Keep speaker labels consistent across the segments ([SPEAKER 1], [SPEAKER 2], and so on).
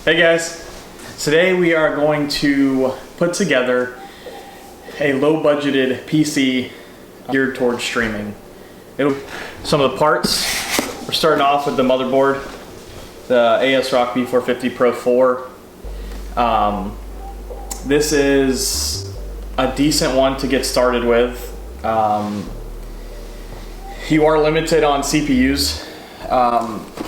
[SPEAKER 1] Hey guys, today we are going to put together a low budgeted PC geared towards streaming. Some of the parts, we're starting off with the motherboard, the ASRock B450 Pro 4. This is a decent one to get started with. You are limited on CPUs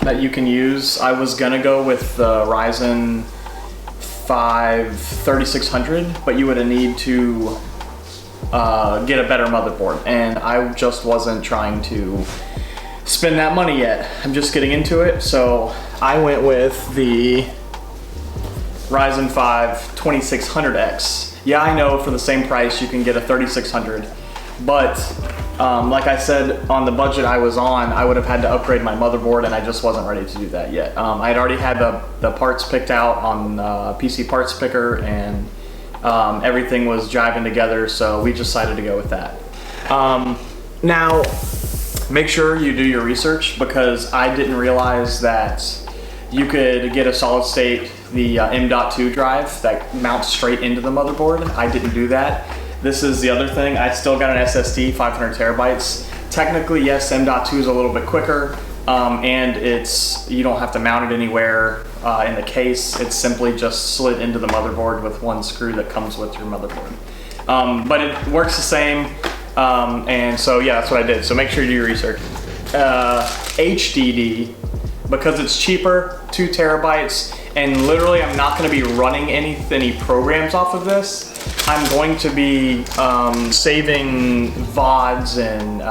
[SPEAKER 1] that you can use. I was gonna go with the Ryzen 5 3600, but you would need to get a better motherboard, and I just wasn't trying to spend that money yet. I'm just getting into it, so I went with the Ryzen 5 2600X. Yeah, I know for the same price you can get a 3600, but like I said, on the budget I was on, I would have had to upgrade my motherboard, and I just wasn't ready to do that yet. I had already had the parts picked out on PC Parts Picker, and everything was jiving together, so we decided to go with that. Now, make sure you do your research, because I didn't realize that you could get a solid state, the M.2 drive that mounts straight into the motherboard. I didn't do that. This is the other thing. I still got an SSD, 500 terabytes. Technically, yes, M.2 is a little bit quicker, and you don't have to mount it anywhere in the case. It's simply just slid into the motherboard with one screw that comes with your motherboard. But it works the same, and so yeah, that's what I did. So make sure you do your research. HDD, because it's cheaper, 2 terabytes, and literally I'm not gonna be running any programs off of this. I'm going to be saving VODs and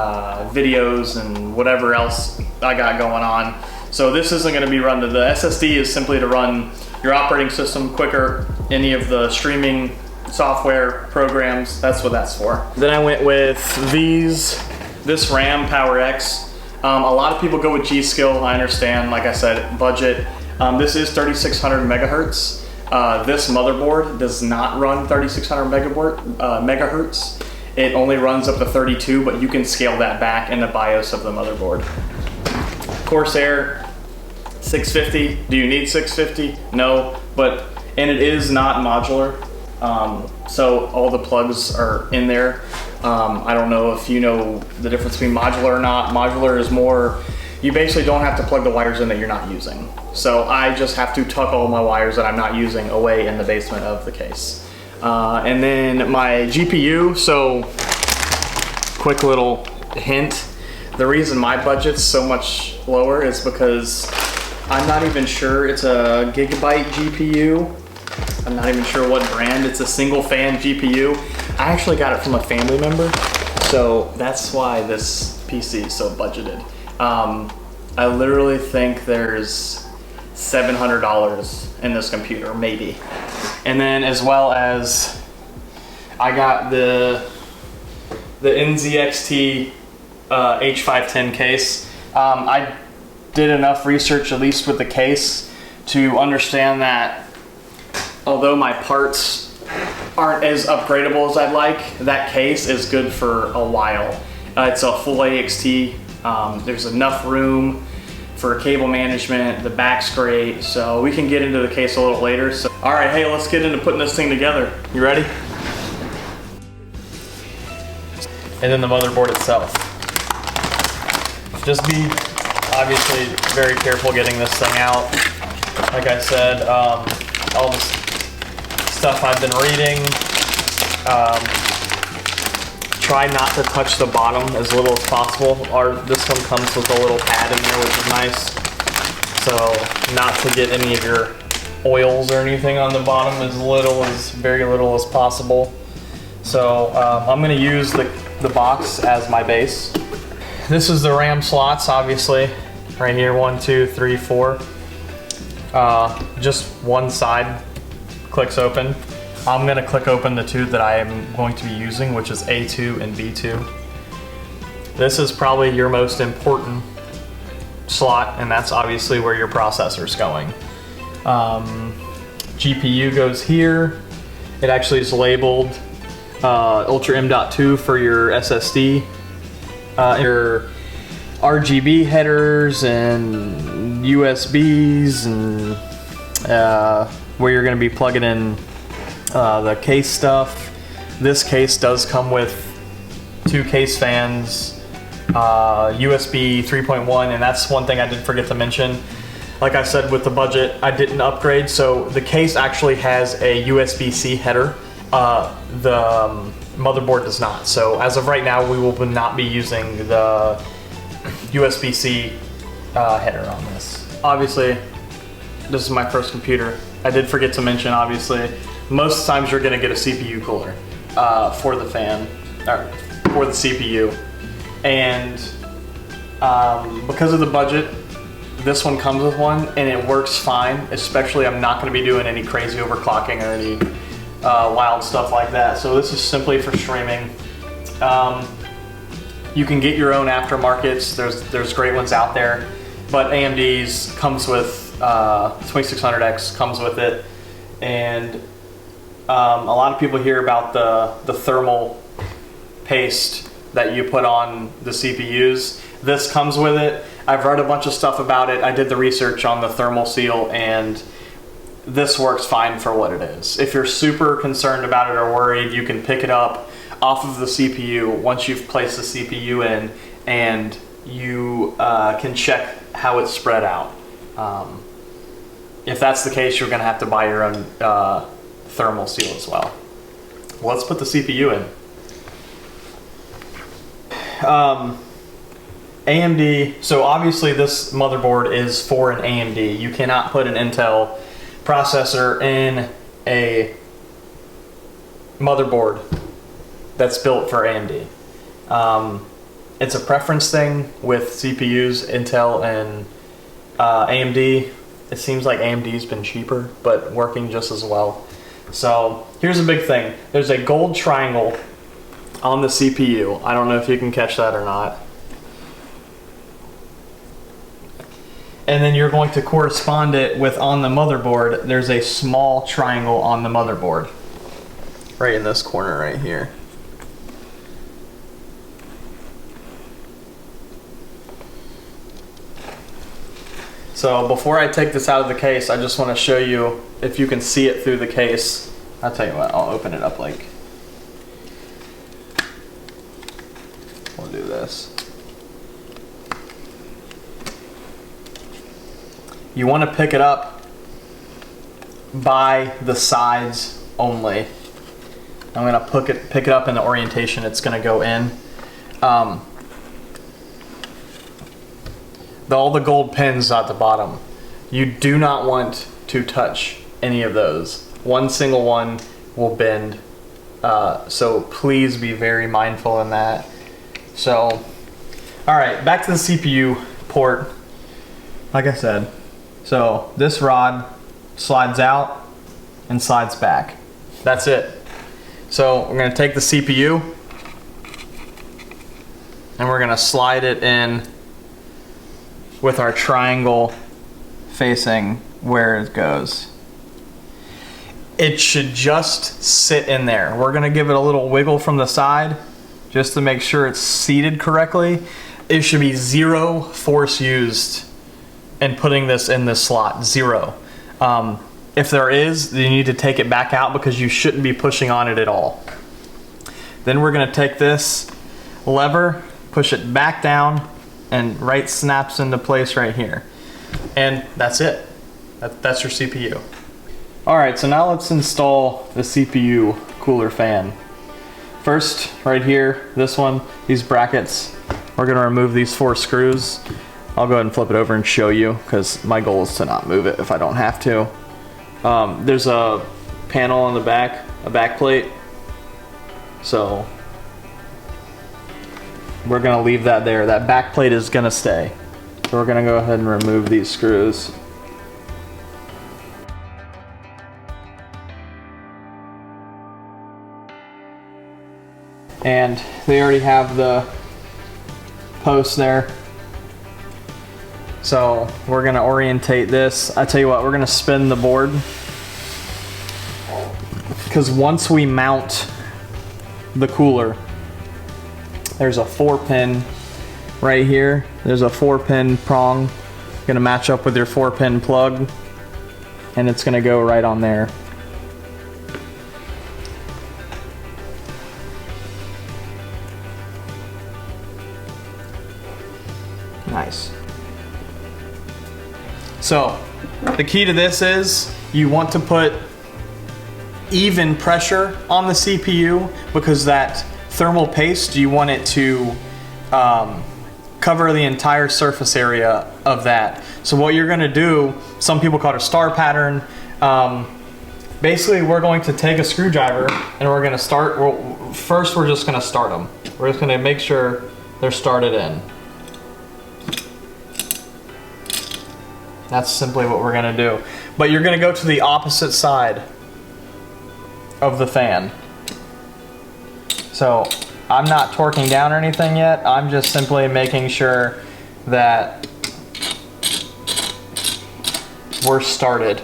[SPEAKER 1] videos and whatever else I got going on. So this isn't gonna be run, the SSD is simply to run your operating system quicker, any of the streaming software programs, that's what that's for. Then I went with this RAM PowerX. A lot of people go with G.Skill, I understand, like I said, budget. This is 3600 megahertz. This motherboard does not run 3600 megahertz. It only runs up to 32, but you can scale that back in the BIOS of the motherboard. Corsair 650. Do you need 650? No, and it is not modular. So all the plugs are in there. I don't know if you know the difference between modular or not. Modular is more, you basically don't have to plug the wires in that you're not using. So I just have to tuck all my wires that I'm not using away in the basement of the case. And then my GPU, so quick little hint, the reason my budget's so much lower is because I'm not even sure it's a Gigabyte GPU. I'm not even sure what brand. It's a single fan GPU. I actually got it from a family member, so that's why this PC is so budgeted. I literally think there's $700 in this computer, maybe. And then as well as I got the NZXT H510 case. I did enough research, at least with the case, to understand that although my parts aren't as upgradable as I'd like, that case is good for a while. It's a full AXT. There's enough room for cable management. The back's great, so we can get into the case a little later. So, all right, hey, let's get into putting this thing together. You ready? And then the motherboard itself. Just be obviously very careful getting this thing out. Like I said, all this stuff I've been reading, try not to touch the bottom as little as possible. This one comes with a little pad in there, which is nice. So not to get any of your oils or anything on the bottom, very little as possible. So I'm gonna use the box as my base. This is the RAM slots, obviously. Right here, 1, 2, 3, 4. Just one side clicks open. I'm gonna click open the two that I am going to be using, which is A2 and B2. This is probably your most important slot, and that's obviously where your processor's going. GPU goes here. It actually is labeled Ultra M.2 for your SSD. Your RGB headers and USBs and where you're going to be plugging in the case stuff. This case does come with 2 case fans, USB 3.1, and that's one thing I did forget to mention. Like I said, with the budget, I didn't upgrade, so the case actually has a USB-C header. The motherboard does not. So as of right now, we will not be using the USB-C header on this. Obviously, this is my first computer. I did forget to mention, obviously, most times you're gonna get a CPU cooler for the fan, or for the CPU. And because of the budget, this one comes with one and it works fine, especially I'm not gonna be doing any crazy overclocking or any wild stuff like that. So this is simply for streaming. You can get your own aftermarkets. There's great ones out there, but AMD's comes with 2600X comes with it, and a lot of people hear about the thermal paste that you put on the CPUs. This comes with it. I've read a bunch of stuff about it. I did the research on the thermal seal, and this works fine for what it is. If you're super concerned about it or worried, you can pick it up off of the CPU once you've placed the CPU in, and you can check how it's spread out. If that's the case, you're gonna have to buy your own thermal seal as well. Let's put the CPU in. AMD, so obviously this motherboard is for an AMD. You cannot put an Intel processor in a motherboard that's built for AMD. It's a preference thing with CPUs, Intel and AMD. It seems like AMD's been cheaper, but working just as well. So here's a big thing. There's a gold triangle on the CPU. I don't know if you can catch that or not. And then you're going to correspond it with, on the motherboard, there's a small triangle on the motherboard. Right in this corner right here. So before I take this out of the case, I just want to show you if you can see it through the case. I'll tell you what, I'll open it up like, we'll do this. You want to pick it up by the sides only. I'm going to pick it up in the orientation it's going to go in. All the gold pins at the bottom, you do not want to touch any of those. One single one will bend, so please be very mindful in that. So, alright, back to the CPU port. Like I said, so this rod slides out and slides back. That's it. So we're going to take the CPU and we're going to slide it in with our triangle facing where it goes. It should just sit in there. We're going to give it a little wiggle from the side just to make sure it's seated correctly. It should be zero force used in putting this in this slot, zero. If there is, then you need to take it back out because you shouldn't be pushing on it at all. Then we're gonna take this lever, push it back down, and right snaps into place right here. And that's it. That's your CPU. All right, so now let's install the CPU cooler fan. First, right here, this one, these brackets, we're gonna remove these 4 screws. I'll go ahead and flip it over and show you because my goal is to not move it if I don't have to. There's a panel on the back, a back plate. So we're gonna leave that there. That back plate is gonna stay. So we're gonna go ahead and remove these screws. And they already have the post there. So we're gonna orientate this. I tell you what, we're gonna spin the board because once we mount the cooler, there's a 4-pin right here. There's a 4-pin prong. Gonna match up with your 4-pin plug. and it's gonna go right on there. Nice. So, the key to this is you want to put even pressure on the CPU, because that thermal paste, you want it to cover the entire surface area of that. So what you're gonna do, some people call it a star pattern. Basically, we're going to take a screwdriver and we're gonna start, first we're just gonna start them. We're just gonna make sure they're started in. That's simply what we're gonna do. But you're gonna go to the opposite side of the fan. So I'm not torquing down or anything yet. I'm just simply making sure that we're started.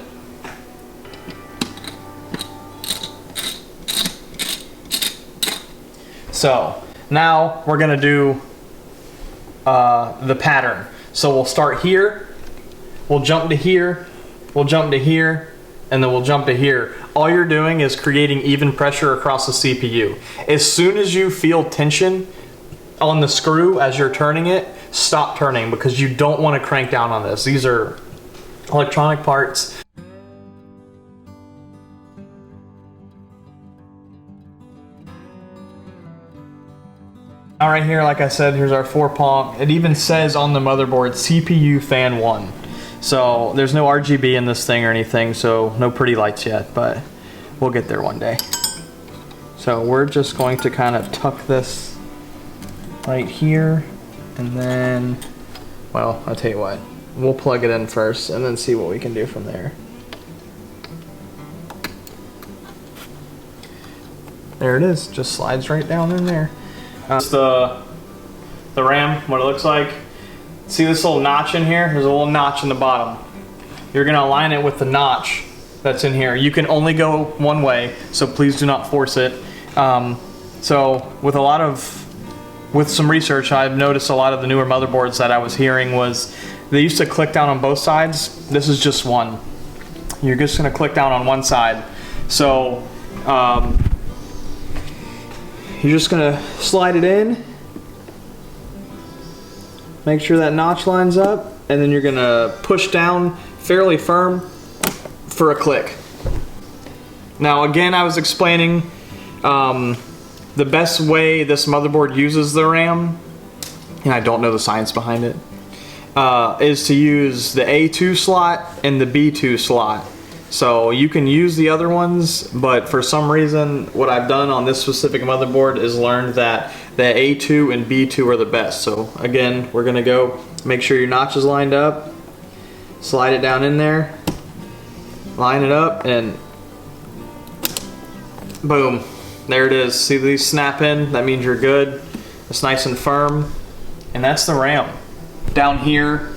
[SPEAKER 1] So now we're gonna do the pattern. So we'll start here, we'll jump to here, we'll jump to here, and then we'll jump to here. All you're doing is creating even pressure across the CPU. As soon as you feel tension on the screw as you're turning it, stop turning, because you don't want to crank down on this. These are electronic parts. Now right here, like I said, here's our 4-pump. It even says on the motherboard, CPU fan 1. So there's no RGB in this thing or anything, so no pretty lights yet, but we'll get there one day. So we're just going to kind of tuck this right here, and then, well, I'll tell you what, we'll plug it in first and then see what we can do from there. There it is, just slides right down in there. It's the RAM, what it looks like. See this little notch in here? There's a little notch in the bottom. You're gonna align it with the notch that's in here. You can only go one way, so please do not force it. So with some research, I've noticed a lot of the newer motherboards that I was hearing was they used to click down on both sides. This is just one. You're just gonna click down on one side. So you're just gonna slide it in. Make sure that notch lines up, and then you're gonna push down fairly firm for a click. Now again, I was explaining the best way this motherboard uses the RAM, and I don't know the science behind it, is to use the A2 slot and the B2 slot. So you can use the other ones, but for some reason, what I've done on this specific motherboard is learned that the A2 and B2 are the best. So again, we're gonna go make sure your notch is lined up, slide it down in there, line it up, and boom, there it is. See these snap in? That means you're good. It's nice and firm, and that's the RAM. Down here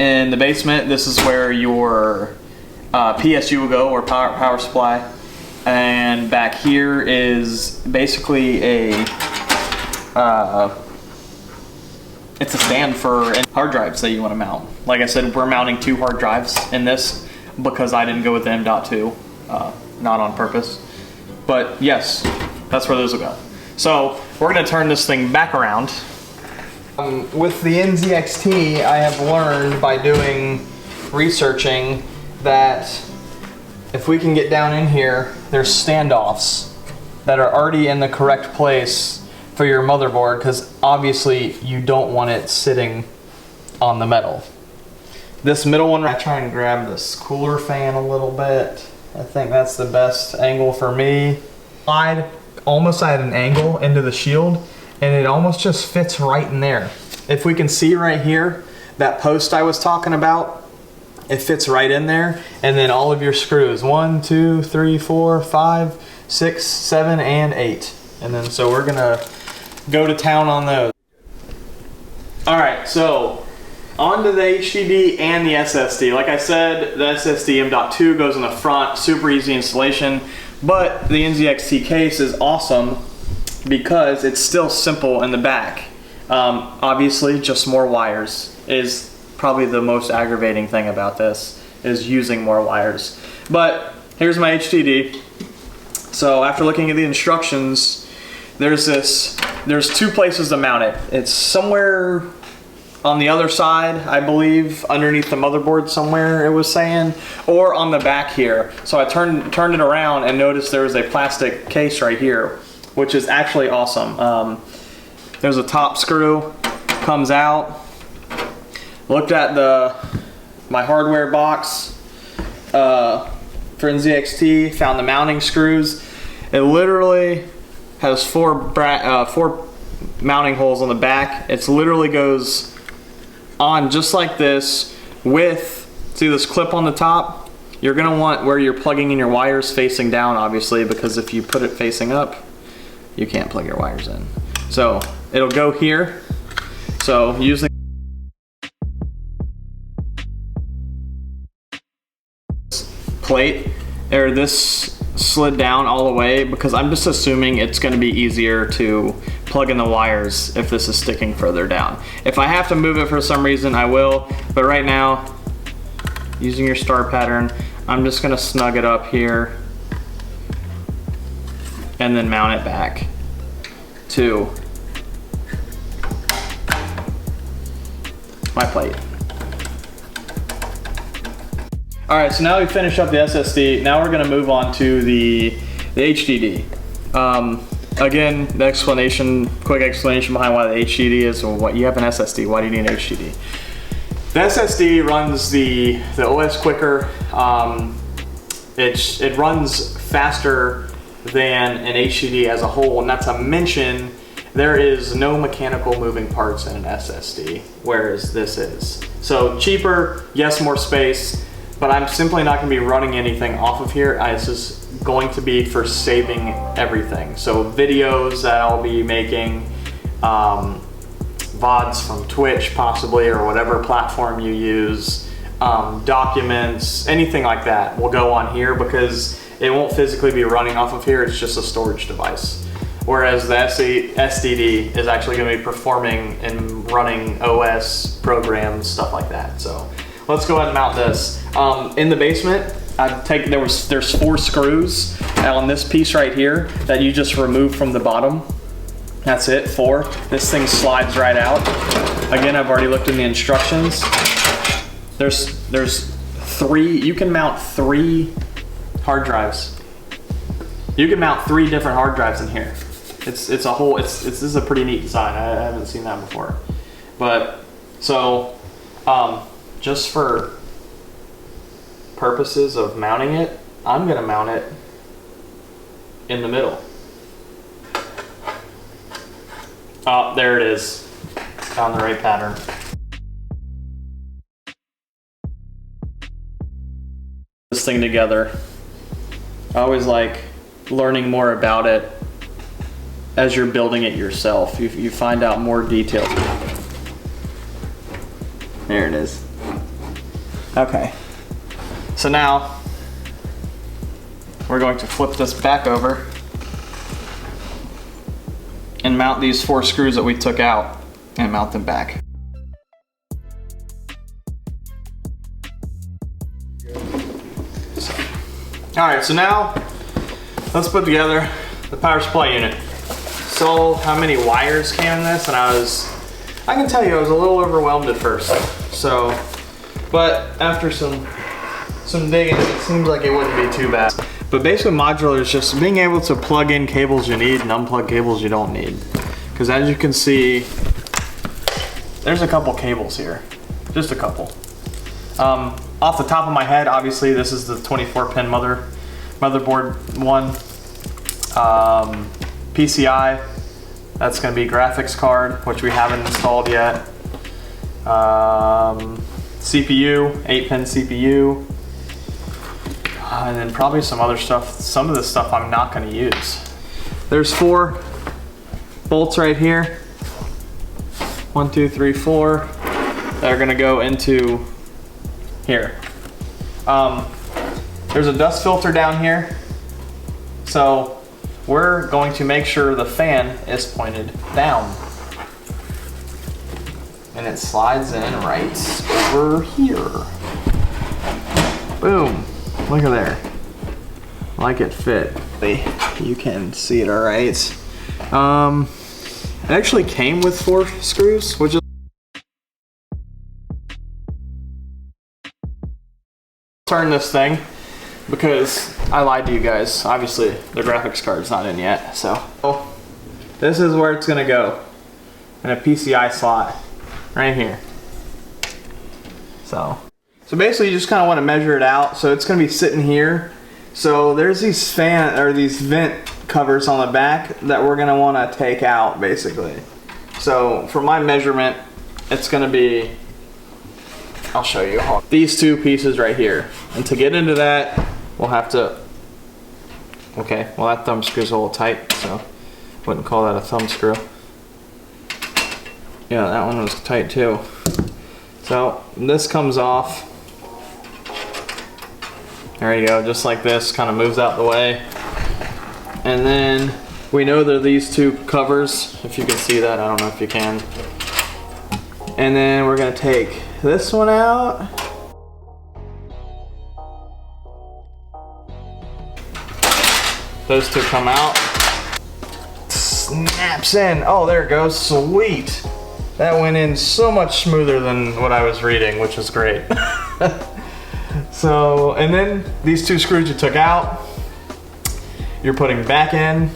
[SPEAKER 1] in the basement, this is where your PSU will go, or power supply, and back here is basically it's a stand for hard drives that you want to mount. Like I said, we're mounting 2 hard drives in this because I didn't go with the M.2, not on purpose. But yes, that's where those will go. So we're going to turn this thing back around. With the NZXT, I have learned by doing researching that if we can get down in here, there's standoffs that are already in the correct place for your motherboard, because obviously you don't want it sitting on the metal. This middle one, I try and grab this cooler fan a little bit. I think that's the best angle for me. Almost at an angle into the shield, and it almost just fits right in there. If we can see right here, that post I was talking about, it fits right in there, and then all of your screws, 1, 2, 3, 4, 5, 6, 7, and 8. And then so we're gonna go to town on those. All right, so on to the HDD and the SSD. Like I said, the SSD M.2 goes in the front, super easy installation, but the NZXT case is awesome because it's still simple in the back. Obviously, just more wires is probably the most aggravating thing about this, is using more wires. But here's my HDD. So after looking at the instructions, there's two places to mount it. It's somewhere on the other side, I believe, underneath the motherboard somewhere, it was saying, or on the back here. So I turned it around and noticed there was a plastic case right here, which is actually awesome. There's a top screw, comes out. Looked at my hardware box for NZXT, found the mounting screws. It literally has four mounting holes on the back. It literally goes on just like this with, see this clip on the top? You're gonna want where you're plugging in your wires facing down, obviously, because if you put it facing up, you can't plug your wires in. So it'll go here. So using plate, or this slid down all the way, because I'm just assuming it's going to be easier to plug in the wires if this is sticking further down. If I have to move it for some reason, I will, but right now, using your star pattern, I'm just going to snug it up here and then mount it back to my plate. All right, so now we finish up the SSD. Now we're gonna move on to the HDD. Again, the quick explanation behind why the HDD is, well, what you have an SSD, why do you need an HDD? The SSD runs the OS quicker. It runs faster than an HDD as a whole, not to mention there is no mechanical moving parts in an SSD, whereas this is. So cheaper, yes, more space, but I'm simply not gonna be running anything off of here. This is going to be for saving everything. So videos that I'll be making, VODs from Twitch possibly, or whatever platform you use, documents, anything like that will go on here because it won't physically be running off of here, it's just a storage device. Whereas the SSD is actually gonna be performing and running OS programs, stuff like that. So let's go ahead and mount this. In the basement, there's 4 screws on this piece right here that you just remove from the bottom. That's it, 4. This thing slides right out. Again, I've already looked in the instructions. There's 3, you can mount 3 hard drives. You can mount 3 different hard drives in here. This is a pretty neat design. I haven't seen that before. But, so, just for purposes of mounting it, I'm gonna mount it in the middle. Oh, there it is. Found the right pattern. This thing together. I always like learning more about it as you're building it yourself. You find out more details. There it is. Okay. So now we're going to flip this back over and mount these 4 screws that we took out and mount them back. Alright, so now let's put together the power supply unit. So how many wires came in this, and I can tell you I was a little overwhelmed at first. So, but after some digging, it seems like it wouldn't be too bad. But basically modular is just being able to plug in cables you need and unplug cables you don't need. Because as you can see, there's a couple cables here, just a couple. Off the top of my head, obviously this is the 24-pin motherboard one. PCI, that's going to be graphics card, which we haven't installed yet. CPU, 8-pin CPU. And then probably some other stuff. Some of this stuff I'm not going to use. There's 4 bolts right here. 1, 2, 3, 4. That are going to go into here. There's a dust filter down here. So we're going to make sure the fan is pointed down. And it slides in right over here. Boom. Look at there. Like it fit. You can see it all right. It actually came with 4 screws, which is turn this thing because I lied to you guys. Obviously, the graphics card's not in yet, so this is where it's gonna go in a PCI slot right here. So basically, you just kind of want to measure it out. So it's gonna be sitting here. So there's these these vent covers on the back that we're gonna want to take out basically. So for my measurement, it's gonna be, I'll show you, these 2 pieces right here. And to get into that, we'll have to, okay, well that thumb screw's a little tight, so wouldn't call that a thumb screw. Yeah, that one was tight too. So this comes off. There you go, just like this, kind of moves out the way. And then we know there are these 2 covers, if you can see that, I don't know if you can. And then we're gonna take this one out. Those 2 come out. Snaps in, oh there it goes, sweet. That went in so much smoother than what I was reading, which is great. So, and then these 2 screws you took out, you're putting back in.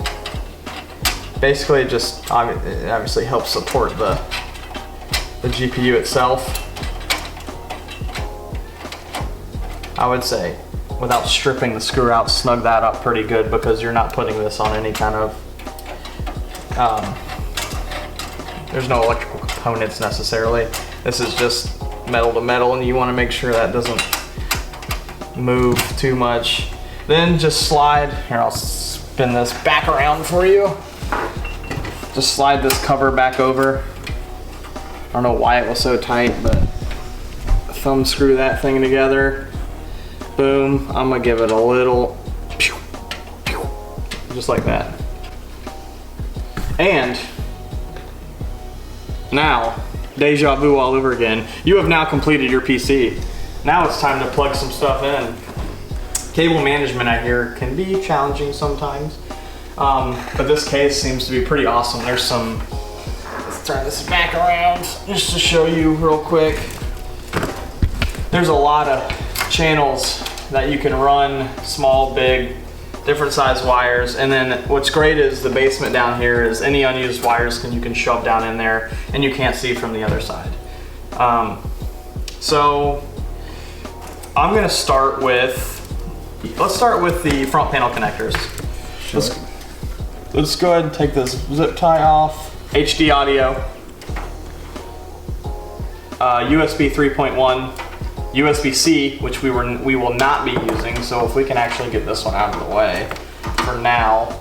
[SPEAKER 1] Basically, it just obviously helps support the GPU itself. I would say, without stripping the screw out, snug that up pretty good because you're not putting this on any kind of, there's no electrical components necessarily. This is just metal to metal, and you want to make sure that doesn't move too much. Then just slide, here I'll spin this back around for you. Just slide this cover back over. I don't know why it was so tight, but thumb screw that thing together. Boom, I'm gonna give it a little, pew, pew, just like that. And now, deja vu all over again. You have now completed your PC. Now it's time to plug some stuff in. Cable management, I hear, can be challenging sometimes, but this case seems to be pretty awesome. There's some, let's turn this back around just to show you real quick. There's a lot of channels that you can run, small, big, different size wires. And then what's great is the basement down here is any unused wires you can shove down in there and you can't see from the other side. So I'm gonna start with, let's start with the front panel connectors. Sure. Let's go ahead and take this zip tie off. HD audio, USB 3.1, USB-C, which we will not be using. So if we can actually get this one out of the way for now,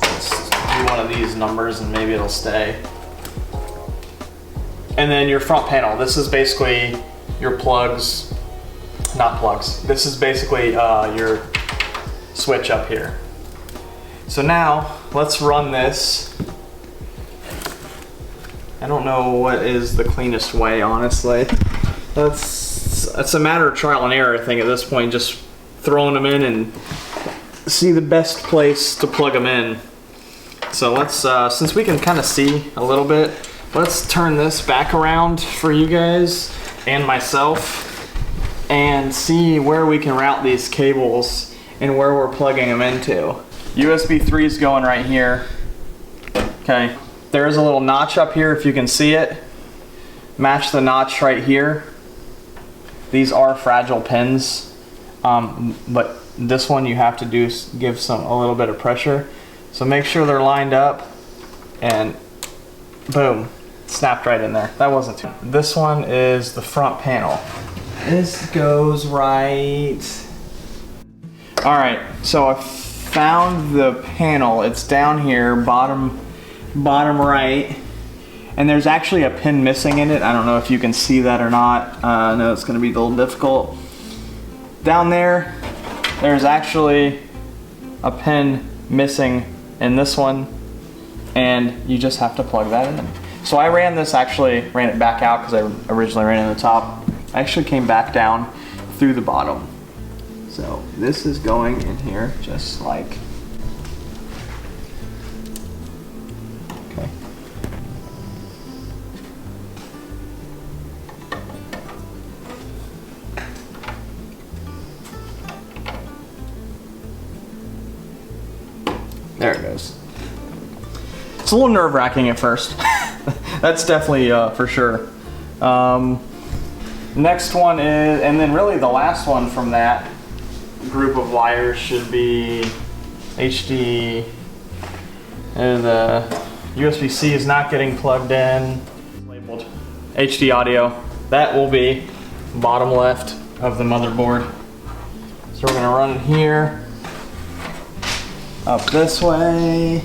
[SPEAKER 1] let's do one of these numbers and maybe it'll stay. And then your front panel. This is basically your plugs, not plugs. This is basically your switch up here. So now let's run this. I don't know what is the cleanest way, honestly. It's a matter of trial and error, I think, at this point, just throwing them in and see the best place to plug them in. So let's, since we can kind of see a little bit, let's turn this back around for you guys and myself and see where we can route these cables and where we're plugging them into. USB 3 is going right here. Okay, there is a little notch up here if you can see it. Match the notch right here. These are fragile pins, but this one you have to give a little bit of pressure. So make sure they're lined up, and boom, snapped right in there. That wasn't too. This one is the front panel. This goes right. All right, so I found the panel. It's down here, bottom right. And there's actually a pin missing in it. I don't know if you can see that or not. I know it's gonna be a little difficult. Down there, there's actually a pin missing in this one, and you just have to plug that in. So I ran it back out because I originally ran it in the top. I actually came back down through the bottom. So this is going in here just like, okay. There it goes. It's a little nerve-wracking at first. That's definitely for sure. Next one is, and then really the last one from that group of wires should be HD. The USB-C is not getting plugged in. Labeled HD audio. That will be bottom left of the motherboard. So we're gonna run it here, up this way,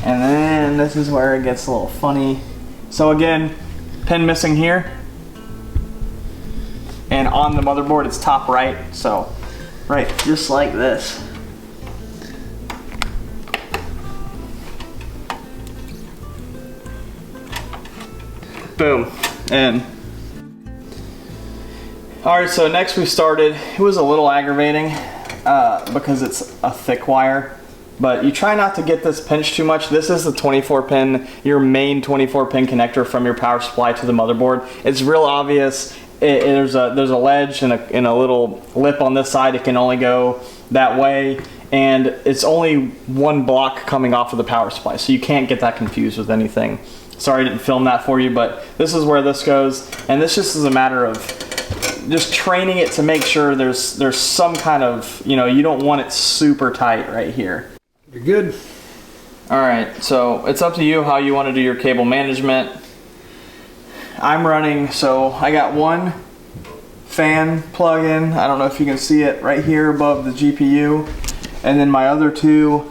[SPEAKER 1] and then this is where it gets a little funny. So again, pin missing here. And on the motherboard, it's top right, so right, just like this. Boom, and all right, so next we started, it was a little aggravating because it's a thick wire, but you try not to get this pinched too much. This is the 24 pin, your main 24 pin connector from your power supply to the motherboard. It's real obvious. There's a ledge and a little lip on this side. It can only go that way, and it's only one block coming off of the power supply, so you can't get that confused with anything. Sorry I didn't film that for you, but this is where this goes, and this just is a matter of just training it to make sure there's some kind of, you know, you don't want it super tight right here.
[SPEAKER 2] You're good.
[SPEAKER 1] All right, so it's up to you how you want to do your cable management. I'm running, so I got one fan plug-in. I don't know if you can see it right here above the GPU. And then my other two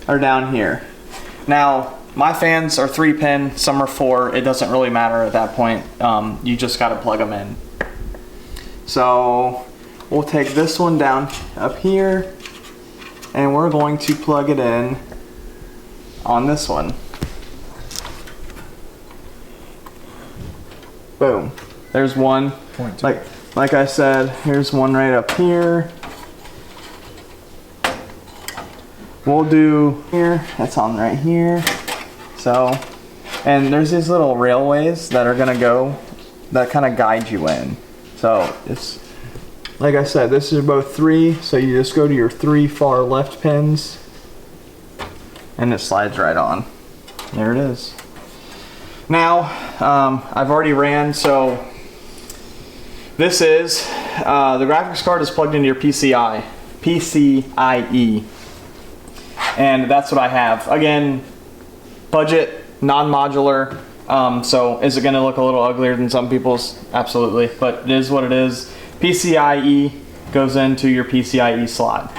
[SPEAKER 1] are down here. Now, my fans are 3-pin, some are 4. It doesn't really matter at that point. You just got to plug them in. So we'll take this one down up here, and we're going to plug it in on this one. Boom. There's one. Like I said, here's one right up here. We'll do here. That's on right here. So, and there's these little railways that are gonna go, that kind of guide you in. So it's, like I said, this is both 3. So you just go to your 3 far left pins, and it slides right on. There it is. Now, I've already ran, so this is, the graphics card is plugged into your PCIe, and that's what I have. Again, budget, non-modular, so is it gonna look a little uglier than some people's? Absolutely, but it is what it is. PCIe goes into your PCIe slot.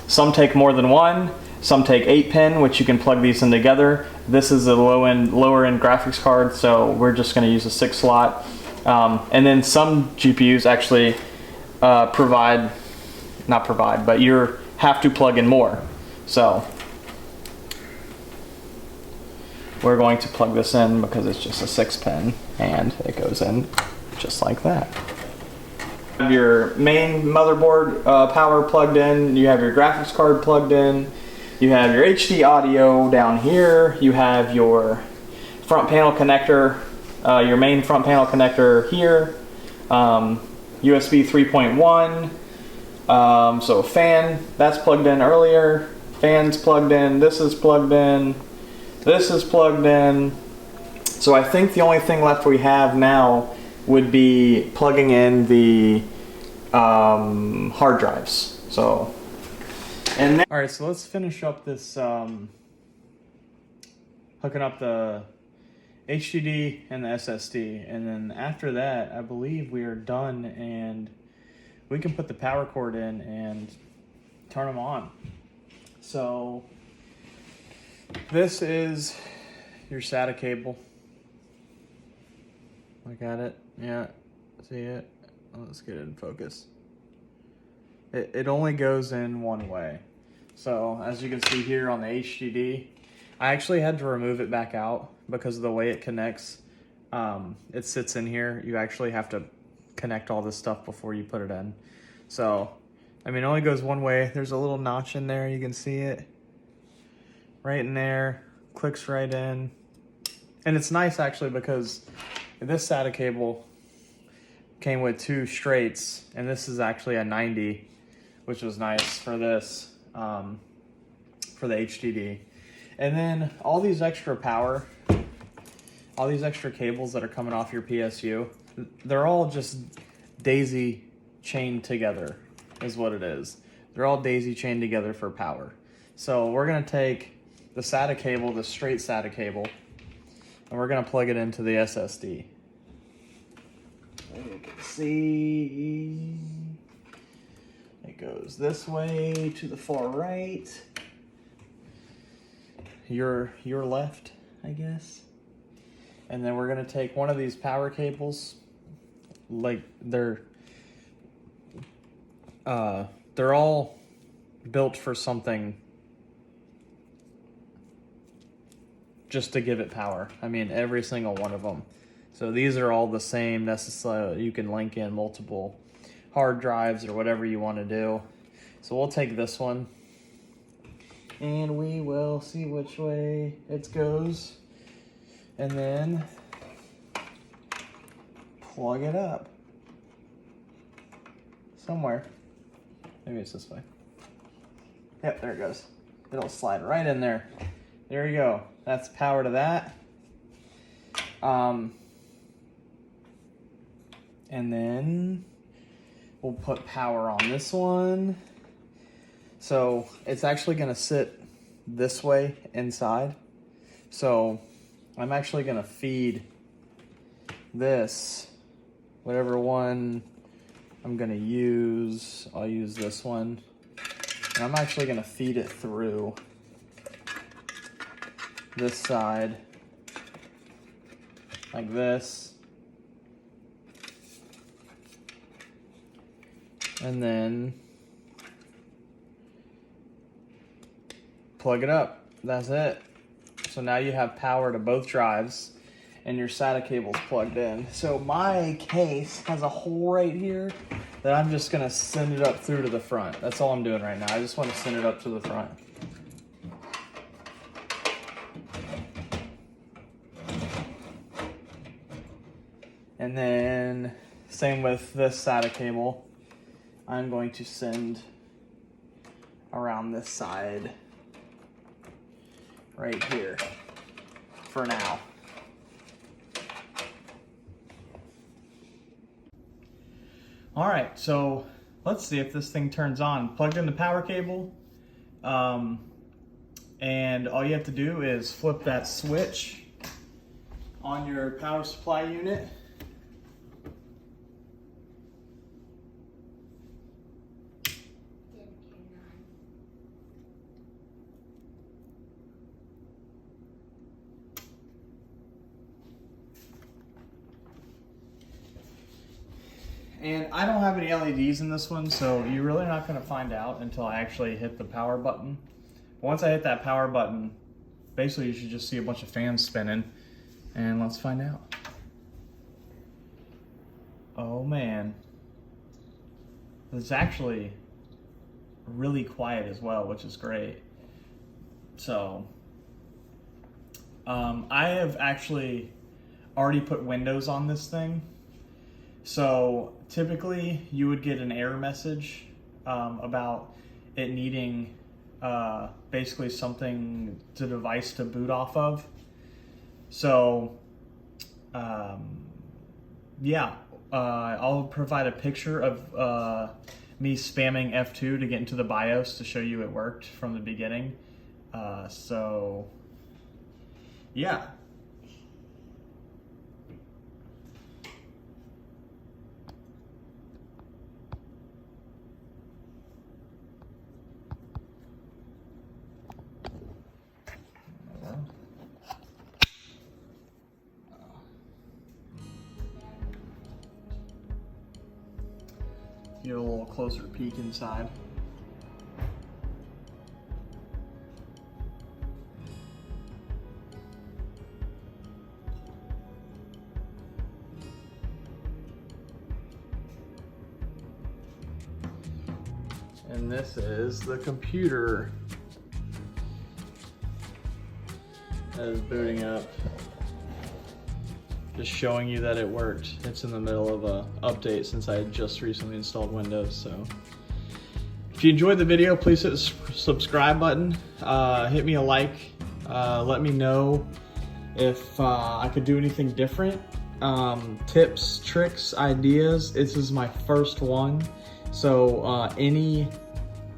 [SPEAKER 1] Some take more than one. Some take 8-pin, which you can plug these in together. This is a lower end graphics card, so we're just going to use a 6 slot. And then some GPUs actually but you have to plug in more. So we're going to plug this in because it's just a 6-pin, and it goes in just like that. You have your main motherboard power plugged in. You have your graphics card plugged in. You have your HD audio down here. You have your front panel connector, your main front panel connector here. USB 3.1. So fan, that's plugged in earlier. Fan's plugged in. This is plugged in. This is plugged in. So I think the only thing left we have now would be plugging in the hard drives. So. And all right, so let's finish up this hooking up the HDD and the SSD, and then after that, I believe we are done, and we can put the power cord in and turn them on. So this is your SATA cable. Look at it. Yeah, see it? Let's get it in focus. It only goes in one way. So as you can see here on the HDD, I actually had to remove it back out because of the way it connects. It sits in here. You actually have to connect all this stuff before you put it in. So, I mean, it only goes one way. There's a little notch in there. You can see it right in there. Clicks right in. And it's nice actually because this SATA cable came with 2 straights, and this is actually a 90, which was nice for this, for the HDD. And then all these extra power, all these extra cables that are coming off your PSU, they're all just daisy chained together is what it is. They're all daisy chained together for power. So we're gonna take the SATA cable, the straight SATA cable, and we're gonna plug it into the SSD. You can see it goes this way to the far right. Your left, I guess. And then we're gonna take one of these power cables, like they're all built for something just to give it power. I mean, every single one of them. So these are all the same necessarily. You can link in multiple hard drives or whatever you want to do. So we'll take this one and we will see which way it goes and then plug it up somewhere. Maybe it's this way. Yep, there it goes. It'll slide right in there. There you go. That's power to that. And then we'll put power on this one. So it's actually gonna sit this way inside. So I'm actually gonna feed this, whatever one I'm gonna use, I'll use this one. And I'm actually gonna feed it through this side, like this. And then plug it up. That's it. So now you have power to both drives and your SATA cable's plugged in. So my case has a hole right here that I'm just gonna send it up through to the front. That's all I'm doing right now. I just want to send it up to the front. And then same with this SATA cable. I'm going to send around this side right here for now. All right, so let's see if this thing turns on. Plugged in the power cable, and all you have to do is flip that switch on your power supply unit. And I don't have any LEDs in this one, so you're really not going to find out until I actually hit the power button. Once I hit that power button, basically you should just see a bunch of fans spinning, and let's find out. Oh man. It's actually really quiet as well, which is great. So, I have actually already put Windows on this thing. So typically you would get an error message about it needing basically something to device to boot off of. So yeah, I'll provide a picture of me spamming F2 to get into the BIOS to show you it worked from the beginning. So yeah. Get a little closer peek inside. And this is the computer that is booting up. Just showing you that it worked. It's in the middle of a update since I had just recently installed Windows. So if you enjoyed the video, please hit the subscribe button. Hit me a like. Let me know if I could do anything different. Tips, tricks, ideas. This is my first one. So any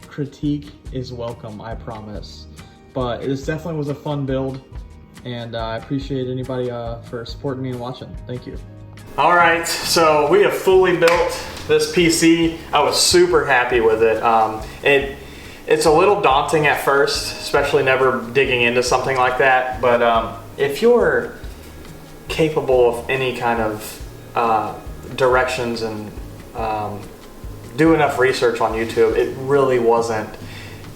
[SPEAKER 1] critique is welcome, I promise. But this definitely was a fun build, and I appreciate anybody for supporting me and watching. Thank you. All right, so we have fully built this PC. I was super happy with it. It's a little daunting at first, especially never digging into something like that. But if you're capable of any kind of directions and do enough research on YouTube, it really wasn't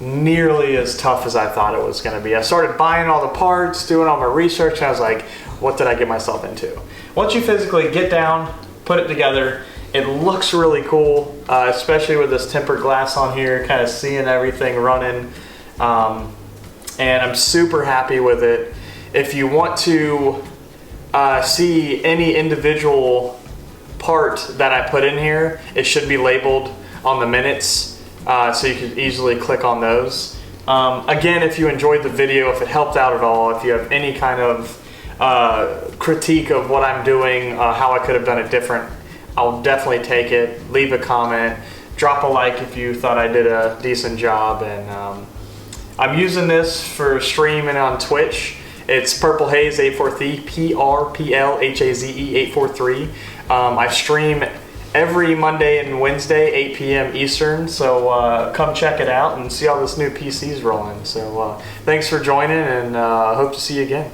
[SPEAKER 1] nearly as tough as I thought it was going to be. I started buying all the parts, doing all my research, and I was like, what did I get myself into? Once you physically get down, put it together, it looks really cool, especially with this tempered glass on here, kind of seeing everything running. And I'm super happy with it. If you want to see any individual part that I put in here, it should be labeled on the minutes, so you can easily click on those. Again, if you enjoyed the video, if it helped out at all, if you have any kind of critique of what I'm doing, how I could have done it different, I'll definitely take it. Leave a comment, drop a like if you thought I did a decent job. And I'm using this for streaming on Twitch. It's Purple Haze 843, PRPLHAZE 843. I stream every Monday and Wednesday, 8 p.m. Eastern, so come check it out and see how this new PC's rolling. So thanks for joining, and hope to see you again.